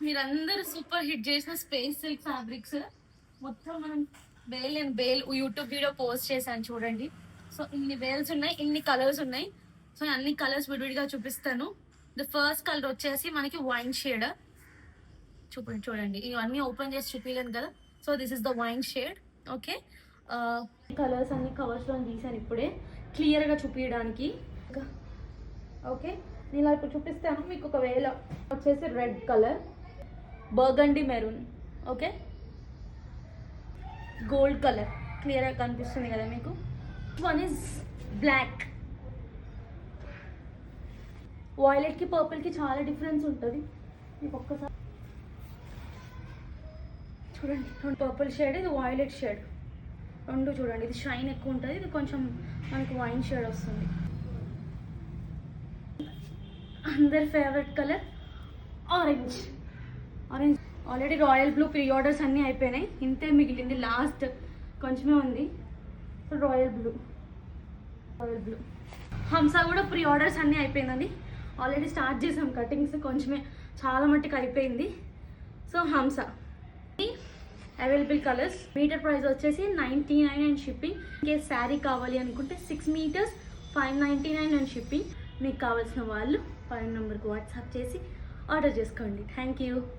మీరందరూ super hit చేసిన space silk fabrics మొత్తం మనం బేల్ యూట్యూబ్ వీడియో పోస్ట్ చేశాను చూడండి. సో ఇన్ని బేల్స్ ఉన్నాయి, ఇన్ని కలర్స్ ఉన్నాయి. సో అన్ని కలర్స్ విడివిడిగా చూపిస్తాను. ద ఫస్ట్ కలర్ వచ్చేసి మనకి వైన్ షేడ్. చూడండి ఇవన్నీ ఓపెన్ చేసి చూపించలేను కదా. So this is the wine shade. Okay, colours అన్ని కవర్స్ లో తీసాను ఇప్పుడే క్లియర్ గా చూపించడానికి. ఓకే, నేను ఇలా ఇప్పుడు చూపిస్తాను మీకు. ఒకవేళ వచ్చేసి red colour, burgundy maroon, okay, gold colour క్లియర్గా కనిపిస్తుంది కదా మీకు. One is black. వాయిలెట్కి పర్పుల్కి చాలా డిఫరెన్స్ ఉంటుంది. మీకు ఒక్కసారి చూడండి, పర్పుల్ షేడ్, ఇది వాయిలెట్ షేడ్, రెండు చూడండి. ఇది షైన్ ఎక్కువ ఉంటుంది, ఇది కొంచెం మనకి వైన్ షేడ్ వస్తుంది. అందరి favourite colour orange. Already royal blue pre orders అన్నీ అయిపోయినాయి, ఇంతే మిగిలింది, లాస్ట్ కొంచెమే ఉంది. ఇప్పుడు రాయల్ బ్లూ హంసా కూడా ప్రీ ఆర్డర్స్ అన్నీ అయిపోయిందండి. ఆల్రెడీ స్టార్ట్ చేసాం కటింగ్స్, కొంచెమే చాలా మట్టుకు అయిపోయింది. So Hamsa available colours. Meter price వచ్చేసి 99 అండ్ షిప్పింగ్. ఇంకేస్ శారీ కావాలి అనుకుంటే 6 మీటర్స్ 599 అండ్ షిప్పింగ్. మీకు కావాల్సిన వాళ్ళు పైన నెంబర్కి వాట్సాప్ చేసి ఆర్డర్ చేసుకోండి. Thank you.